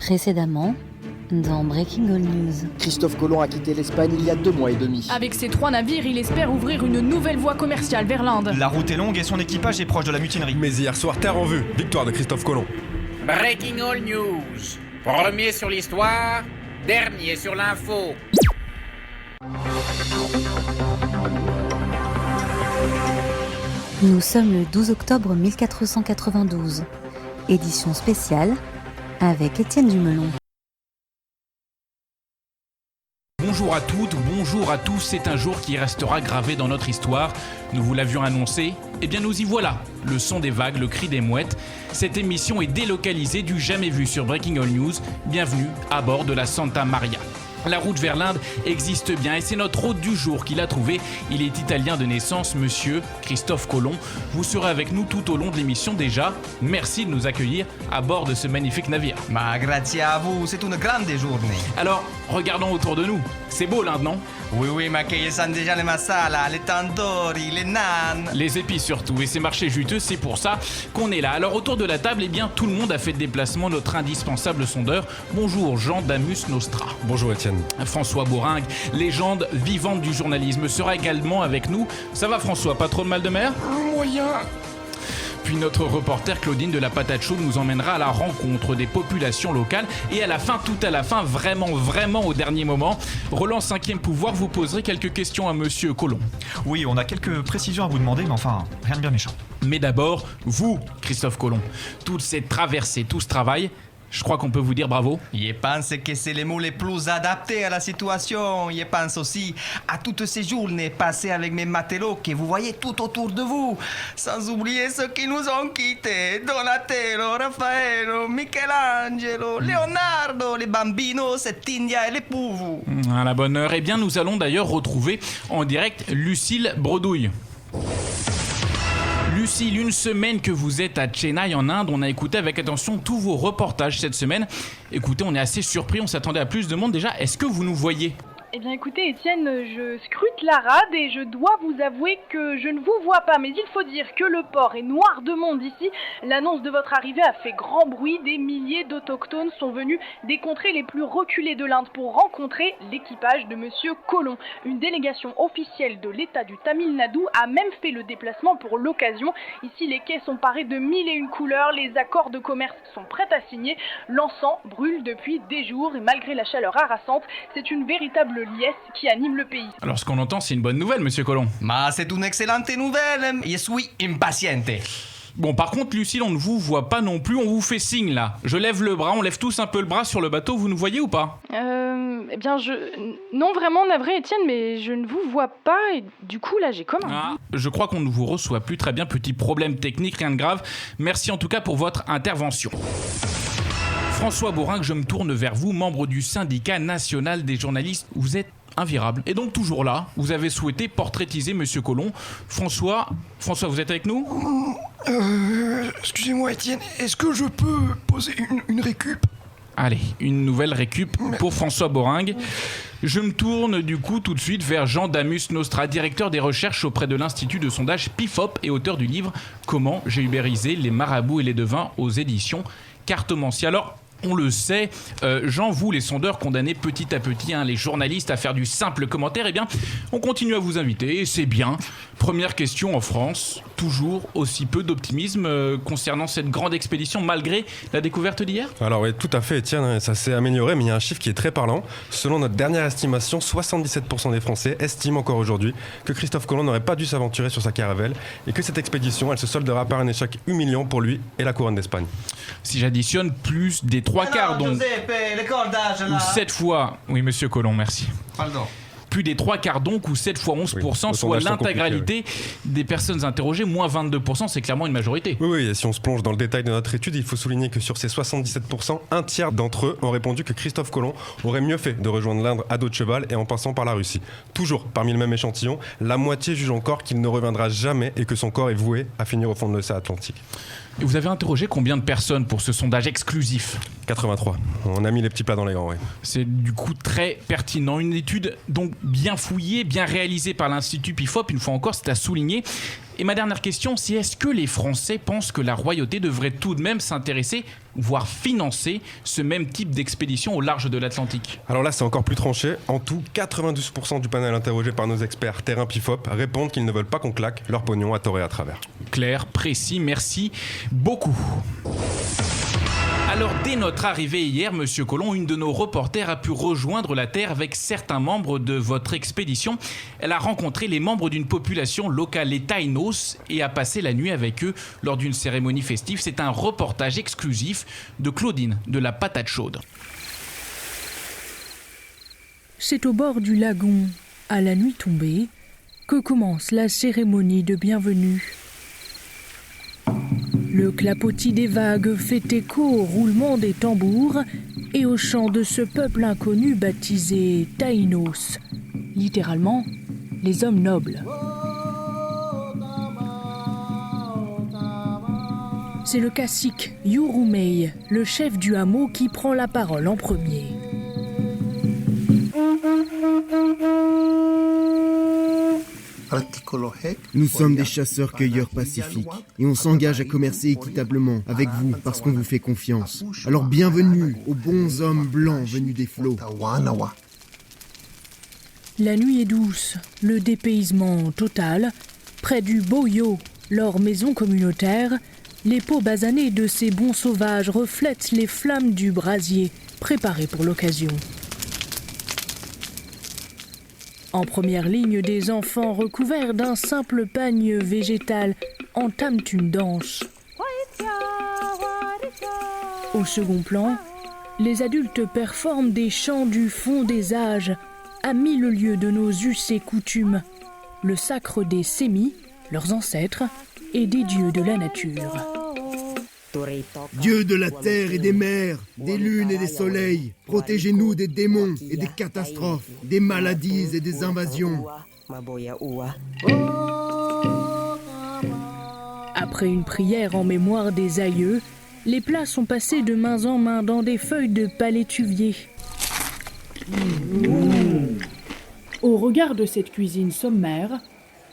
Précédemment, dans Breaking All News. Christophe Colomb a quitté l'Espagne il y a 2 mois et demi. Avec ses 3 navires, il espère ouvrir une nouvelle voie commerciale vers l'Inde. La route est longue et son équipage est proche de la mutinerie. Mais hier soir, terre en vue, victoire de Christophe Colomb. Breaking All News. Premier sur l'histoire, dernier sur l'info. Nous sommes le 12 octobre 1492. Édition spéciale avec Étienne Dumelon. Bonjour à toutes, bonjour à tous, c'est un jour qui restera gravé dans notre histoire. Nous vous l'avions annoncé, eh bien nous y voilà. Le son des vagues, le cri des mouettes. Cette émission est délocalisée du jamais vu sur Breaking All News. Bienvenue à bord de la Santa Maria. La route vers l'Inde existe bien et c'est notre hôte du jour qui l'a trouvé. Il est italien de naissance, monsieur Christophe Colomb. Vous serez avec nous tout au long de l'émission déjà. Merci de nous accueillir à bord de ce magnifique navire. Ma grazie à vous, c'est une grande journée. Alors, regardons autour de nous. C'est beau l'Inde, non ? Oui, ma che sanno déjà les masala, les tandoori, les naan. Les épices surtout, et ces marchés juteux, c'est pour ça qu'on est là. Alors autour de la table, eh bien tout le monde a fait le déplacement, notre indispensable sondeur. Bonjour Jean Damus Nostra. Bonjour Étienne. François Bouringue, légende vivante du journalisme, sera également avec nous. Ça va François, pas trop de mal de mer ? Moyen. Puis notre reporter Claudine de la Patate Chaude nous emmènera à la rencontre des populations locales. Et à la fin, tout à la fin, vraiment au dernier moment, Roland 5e pouvoir vous poserez quelques questions à monsieur Colomb. Oui, on a quelques précisions à vous demander, mais enfin, rien de bien méchant. Mais d'abord, vous, Christophe Colomb, toute cette traversée, tout ce travail, je crois qu'on peut vous dire bravo. Je pense que c'est les mots les plus adaptés à la situation. Je pense aussi à toutes ces journées passées avec mes matelots que vous voyez tout autour de vous. Sans oublier ceux qui nous ont quittés. Donatello, Raffaello, Michelangelo, Leonardo, les Bambinos, Settigna et les Pouvous. À la bonne heure. Eh bien, nous allons d'ailleurs retrouver en direct Lucille Bredouille. Lucille, une semaine que vous êtes à Chennai en Inde, on a écouté avec attention tous vos reportages cette semaine. Écoutez, on est assez surpris, on s'attendait à plus de monde déjà. Est-ce que vous nous voyez ? Eh bien écoutez Étienne, je scrute la rade et je dois vous avouer que je ne vous vois pas, mais il faut dire que le port est noir de monde ici. L'annonce de votre arrivée a fait grand bruit, des milliers d'autochtones sont venus des contrées les plus reculées de l'Inde pour rencontrer l'équipage de monsieur Colomb. Une délégation officielle de l'état du Tamil Nadu a même fait le déplacement pour l'occasion. Ici les quais sont parés de 1001 couleurs, les accords de commerce sont prêts à signer, l'encens brûle depuis des jours et malgré la chaleur harassante, c'est une véritable liesse qui anime le pays. Alors ce qu'on entend, c'est une bonne nouvelle, monsieur Colomb. Ma c'est une excellente nouvelle. Je suis impaciente. Bon, par contre, Lucille, on ne vous voit pas non plus, on vous fait signe là. Je lève le bras, on lève tous un peu le bras sur le bateau, vous nous voyez ou pas ? Eh bien non vraiment navré Étienne, mais je ne vous vois pas et du coup là j'ai comme un... Je crois qu'on ne vous reçoit plus, très bien, petit problème technique, rien de grave. Merci en tout cas pour votre intervention. François Bouringue, je me tourne vers vous, membre du syndicat national des journalistes. Vous êtes invirable. Et donc toujours là, vous avez souhaité portraitiser monsieur Colomb. François, vous êtes avec nous ? Excusez-moi Étienne, est-ce que je peux poser une récup ? Allez, une nouvelle récup pour François Bouringue. Je me tourne du coup tout de suite vers Jean Damus Nostra, directeur des recherches auprès de l'Institut de sondage PIFOP et auteur du livre « Comment j'ai ubérisé les marabouts et les devins » aux éditions Cartomancie. Alors, on le sait, Jean, vous, les sondeurs, condamnez petit à petit les journalistes à faire du simple commentaire, eh bien, on continue à vous inviter, et c'est bien. Première question en France, toujours aussi peu d'optimisme concernant cette grande expédition, malgré la découverte d'hier ? Alors oui, tout à fait Étienne, ça s'est amélioré, mais il y a un chiffre qui est très parlant. Selon notre dernière estimation, 77% des Français estiment encore aujourd'hui que Christophe Colomb n'aurait pas dû s'aventurer sur sa caravelle, et que cette expédition, elle se soldera par un échec humiliant pour lui et la couronne d'Espagne. Si j'additionne plus des 3/4, donc... Giuseppe, les cordages là. Ou 7 fois... Oui, monsieur Colomb, merci. Pardon. Plus des 3/4 donc, ou 7 fois 11%, soit l'intégralité des personnes interrogées, moins 22%, c'est clairement une majorité. Oui, et si on se plonge dans le détail de notre étude, il faut souligner que sur ces 77%, un tiers d'entre eux ont répondu que Christophe Colomb aurait mieux fait de rejoindre l'Inde à dos de cheval et en passant par la Russie. Toujours parmi le même échantillon, la moitié juge encore qu'il ne reviendra jamais et que son corps est voué à finir au fond de l'océan Atlantique. Et vous avez interrogé combien de personnes pour ce sondage exclusif ? 83. On a mis les petits plats dans les grands, oui. C'est du coup très pertinent. Une étude donc bien fouillée, bien réalisée par l'Institut PIFOP, une fois encore, c'est à souligner. Et ma dernière question, c'est est-ce que les Français pensent que la royauté devrait tout de même s'intéresser, voire financer, ce même type d'expédition au large de l'Atlantique ? Alors là, c'est encore plus tranché. En tout, 92% du panel interrogé par nos experts terrain PIFOP répondent qu'ils ne veulent pas qu'on claque leur pognon à tort et à travers. Clair, précis, merci beaucoup. Alors, dès notre arrivée hier, Monsieur Colomb, une de nos reporters a pu rejoindre la Terre avec certains membres de votre expédition. Elle a rencontré les membres d'une population locale, les Taïnos, et a passé la nuit avec eux lors d'une cérémonie festive. C'est un reportage exclusif de Claudine de la Patate Chaude. C'est au bord du lagon, à la nuit tombée, que commence la cérémonie de bienvenue. Le clapotis des vagues fait écho au roulement des tambours et au chant de ce peuple inconnu baptisé Taïnos, littéralement les hommes nobles. C'est le cacique Yurumei, le chef du hameau, qui prend la parole en premier. Nous sommes des chasseurs-cueilleurs pacifiques et on s'engage à commercer équitablement avec vous parce qu'on vous fait confiance. Alors bienvenue aux bons hommes blancs venus des flots. La nuit est douce, le dépaysement total. Près du Boyo, leur maison communautaire, les peaux basanées de ces bons sauvages reflètent les flammes du brasier préparé pour l'occasion. En première ligne, des enfants recouverts d'un simple pagne végétal entament une danse. Au second plan, les adultes performent des chants du fond des âges, à 1000 lieues de nos us et coutumes, le sacre des sémis, leurs ancêtres, et des dieux de la nature. Dieu de la terre et des mers, des lunes et des soleils, protégez-nous des démons et des catastrophes, des maladies et des invasions. Après une prière en mémoire des aïeux, les plats sont passés de main en main dans des feuilles de palétuvier. Au regard de cette cuisine sommaire,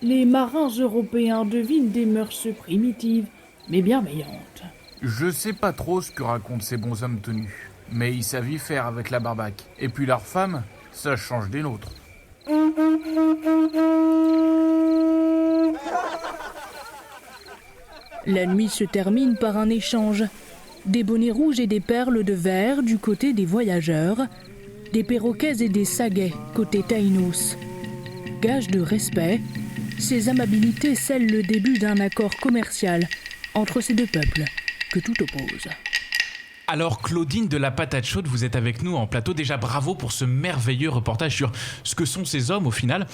les marins européens devinent des mœurs primitives, mais bienveillantes. Je sais pas trop ce que racontent ces bons hommes tenus, mais ils savent y faire avec la barbaque. Et puis leurs femmes, ça change des nôtres. La nuit se termine par un échange. Des bonnets rouges et des perles de verre du côté des voyageurs, des perroquets et des saguets côté Taïnos. Gage de respect, ces amabilités scellent le début d'un accord commercial entre ces deux peuples que tout oppose. Alors Claudine de la Patate Chaude, vous êtes avec nous en plateau. Déjà bravo pour ce merveilleux reportage sur ce que sont ces hommes au final.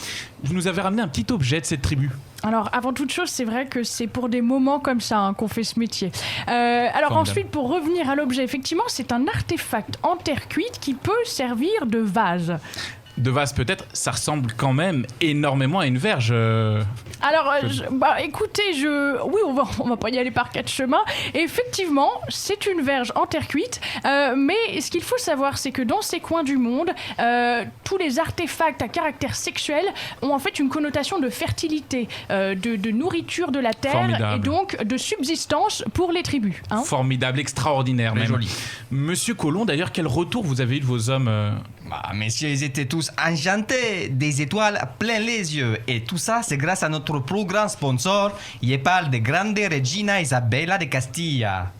Vous nous avez ramené un petit objet de cette tribu. Alors avant toute chose, c'est vrai que c'est pour des moments comme ça qu'on fait ce métier. Alors ensuite, pour revenir à l'objet, effectivement, c'est un artefact en terre cuite qui peut servir de vase. De vase peut-être, ça ressemble quand même énormément à une verge. Alors, écoutez, oui, on va pas y aller par quatre chemins. Et effectivement, c'est une verge en terre cuite. Mais ce qu'il faut savoir, c'est que dans ces coins du monde, tous les artefacts à caractère sexuel ont en fait une connotation de fertilité, de nourriture de la terre. Formidable. Et donc de subsistance pour les tribus. Hein. Formidable, extraordinaire même. Joli. Monsieur Colomb, d'ailleurs, quel retour vous avez eu de vos hommes messieurs, ils étaient tous enchantés, des étoiles plein les yeux. Et tout ça, c'est grâce à notre plus grand sponsor. Il parle de Grande Regina Isabella de Castilla.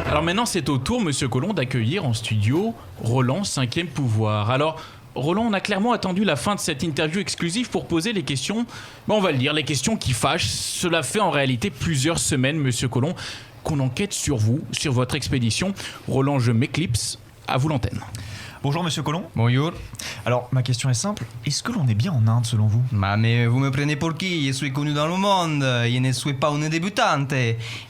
Alors maintenant, c'est au tour, Monsieur Colomb, d'accueillir en studio Roland, 5e pouvoir. Alors, Roland, on a clairement attendu la fin de cette interview exclusive pour poser les questions, on va le dire, les questions qui fâchent. Cela fait en réalité plusieurs semaines, Monsieur Colomb, qu'on enquête sur vous, sur votre expédition. Roland, je m'éclipse. À vous l'antenne. Bonjour Monsieur Colomb. Bonjour. Alors ma question est simple, est-ce que l'on est bien en Inde selon vous ? Mais vous me prenez pour qui ? Je suis connu dans le monde, je ne suis pas une débutante.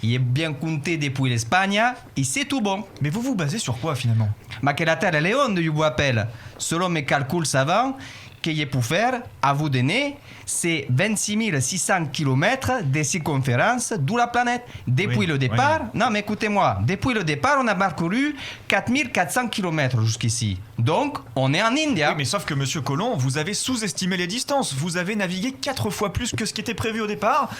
Il est bien compté depuis l'Espagne, et c'est tout bon. Mais vous vous basez sur quoi finalement ? Que la Terre elle est onde, je vous rappelle. Selon mes calculs savants, qu'il y a pour faire, à vous donner, c'est 26 600 km de circonférence d'où la planète. Depuis le départ, non mais écoutez-moi, depuis le départ, on a parcouru 4400 km jusqu'ici. Donc, on est en Inde. Oui, mais sauf que Monsieur Colomb, vous avez sous-estimé les distances. Vous avez navigué 4 fois plus que ce qui était prévu au départ.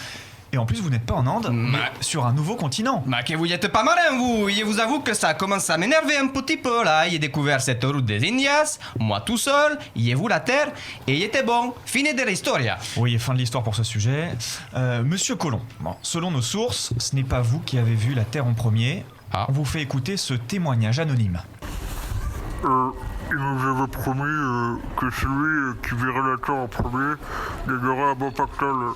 Et en plus, vous n'êtes pas en Inde, mais sur un nouveau continent. Que vous n'êtes pas malin, vous. Je vous avoue que ça commence à m'énerver un petit peu, là. J'ai découvert cette route des Indias, moi tout seul, j'ai vu la Terre, et il était bon. Fini de l'histoire. Oui, fin de l'histoire pour ce sujet. Monsieur Colomb, selon nos sources, ce n'est pas vous qui avez vu la Terre en premier. On vous fait écouter ce témoignage anonyme. Il nous avait promis que celui qui verrait la Terre en premier gagnerait un bon pactole.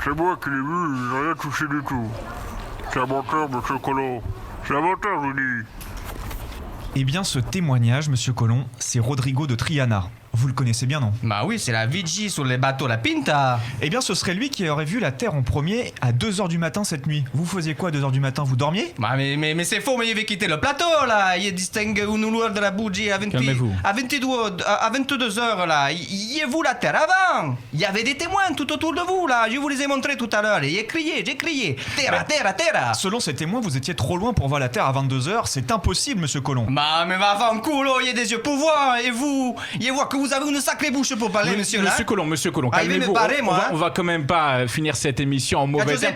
C'est moi qui l'ai vu, il n'a rien touché du tout. C'est un menteur, Monsieur Colomb. C'est un menteur, je vous dis. Eh bien, ce témoignage, Monsieur Colomb, c'est Rodrigo de Triana. Vous le connaissez bien, non? Bah oui, c'est la vigie sur les bateaux La Pinta. Eh bien, ce serait lui qui aurait vu la Terre en premier à 2h du matin cette nuit. Vous faisiez quoi à 2h du matin? Vous dormiez? Bah mais c'est faux, mais il avait quitté le plateau, là. Il distingue une lueur de la bougie à 22 heures, là. Il a vu la Terre avant. Il y avait des témoins tout autour de vous, là. Je vous les ai montrés tout à l'heure. Et j'ai crié. Terre, terre, terre. Selon ces témoins, vous étiez trop loin pour voir la Terre à 22h. C'est impossible, Monsieur Colomb. Bah, mais va en culo, il y a des yeux pour voir. Et vous, vous avez une sacrée bouche pour parler, monsieur, là. Monsieur Colomb, calmez-vous. On va quand même pas finir cette émission en mauvais termes.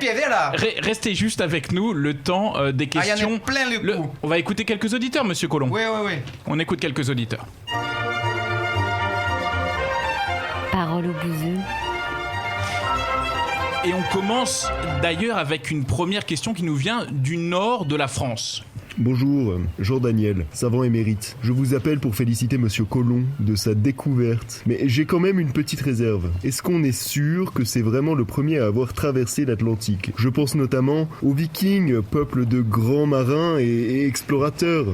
Restez juste avec nous le temps des questions. Il y en a plein le coup. On va écouter quelques auditeurs, monsieur Colomb. Oui. On écoute quelques auditeurs. Parole au bouseux. Et on commence d'ailleurs avec une première question qui nous vient du nord de la France. Bonjour, Jean-Daniel, savant émérite. Je vous appelle pour féliciter Monsieur Colomb de sa découverte. Mais j'ai quand même une petite réserve. Est-ce qu'on est sûr que c'est vraiment le premier à avoir traversé l'Atlantique? Je pense notamment aux Vikings, peuple de grands marins et explorateurs.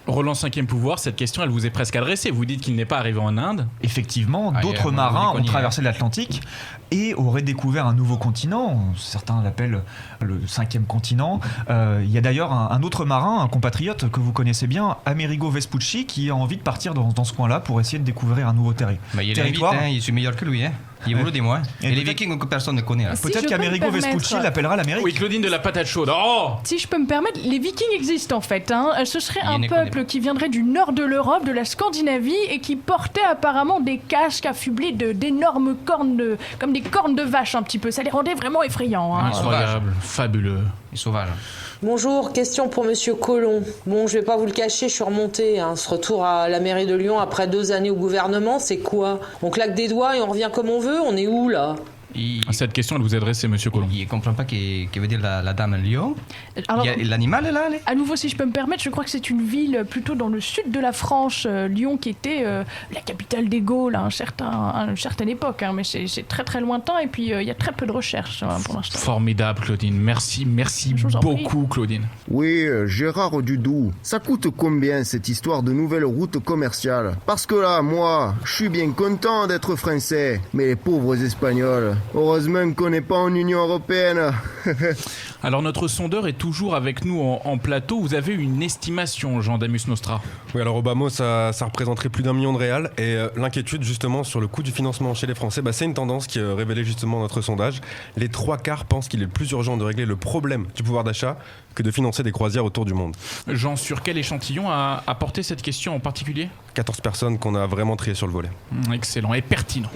Roland 5e pouvoir, cette question elle vous est presque adressée. Vous dites qu'il n'est pas arrivé en Inde. Effectivement, d'autres marins ont traversé l'Atlantique et auraient découvert un nouveau continent. Certains l'appellent le 5e continent. Il y a d'ailleurs un autre marin, un compatriote que vous connaissez bien, Amerigo Vespucci, qui a envie de partir dans ce coin-là pour essayer de découvrir un nouveau territoire. Il est meilleur que lui, Il vous le dit, moi. Et les Vikings que personne ne connaît. Là. Peut-être qu'Amerigo Vespucci l'appellera l'Amérique. Oui, Claudine de la patate chaude. Oh, si je peux me permettre, les Vikings existent en fait. Ce serait un peuple qui viendrait du nord de l'Europe, de la Scandinavie, et qui portait apparemment des casques affublés d'énormes cornes, comme des cornes de vache un petit peu. Ça les rendait vraiment effrayants. Incroyable, fabuleux. Et sauvage. Bonjour, question pour Monsieur Colomb. Bon, je vais pas vous le cacher, je suis remontée. Ce retour à la mairie de Lyon après 2 années au gouvernement, c'est quoi? On claque des doigts et on revient comme on veut? On est où, là? Cette question, elle vous est adressée, Monsieur Colomb. Il ne comprend pas ce que veut dire la dame Lyon. Alors, il y a l'animal, là à nouveau, si je peux me permettre, je crois que c'est une ville plutôt dans le sud de la France, Lyon, qui était la capitale des Gaules à une certaine époque. Mais c'est très très lointain et puis il y a très peu de recherches pour l'instant. Formidable, Claudine. Merci beaucoup, Claudine. Oui, Gérard Dudou. Ça coûte combien cette histoire de nouvelle route commerciale? Parce que là, moi, je suis bien content d'être français. Mais les pauvres Espagnols... Heureusement qu'on n'est pas en Union Européenne. Alors notre sondeur est toujours avec nous en plateau. Vous avez une estimation, Jean Damus Nostra? Oui, alors Obama, ça représenterait plus d'1 million de réals. Et l'inquiétude justement sur le coût du financement chez les Français, c'est une tendance qui est révélée justement dans notre sondage. Les 3/4 pensent qu'il est plus urgent de régler le problème du pouvoir d'achat que de financer des croisières autour du monde. Jean, sur quel échantillon a porté cette question en particulier? 14 personnes qu'on a vraiment triées sur le volet. Excellent et pertinent.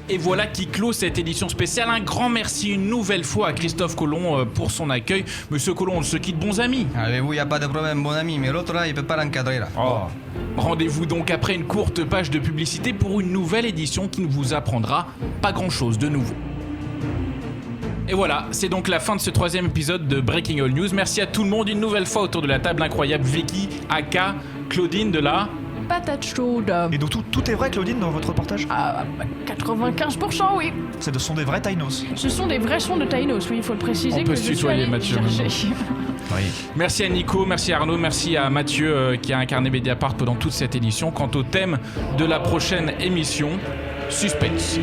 Et voilà qui clôt cette édition spéciale. Un grand merci une nouvelle fois à Christophe Colomb pour son accueil. Monsieur Colomb, on se quitte bons amis. Avec vous, il n'y a pas de problème, bon ami, mais l'autre là, il ne peut pas l'encadrer là. Rendez-vous donc après une courte page de publicité pour une nouvelle édition qui ne vous apprendra pas grand-chose de nouveau. Et voilà, c'est donc la fin de ce 3e épisode de Breaking All News. Merci à tout le monde une nouvelle fois autour de la table. Incroyable Vicky, Aka, Claudine de la... patate chaude. Et donc tout est vrai, Claudine, dans votre reportage? 95%, oui. Ce sont des vrais Tainos. Ce sont des vrais sons de Tainos, oui, il faut le préciser. On peut se tutoyer, Mathieu. Oui. Merci à Nico, merci à Arnaud, merci à Mathieu qui a incarné Mediapart pendant toute cette édition. Quant au thème de la prochaine émission, suspense.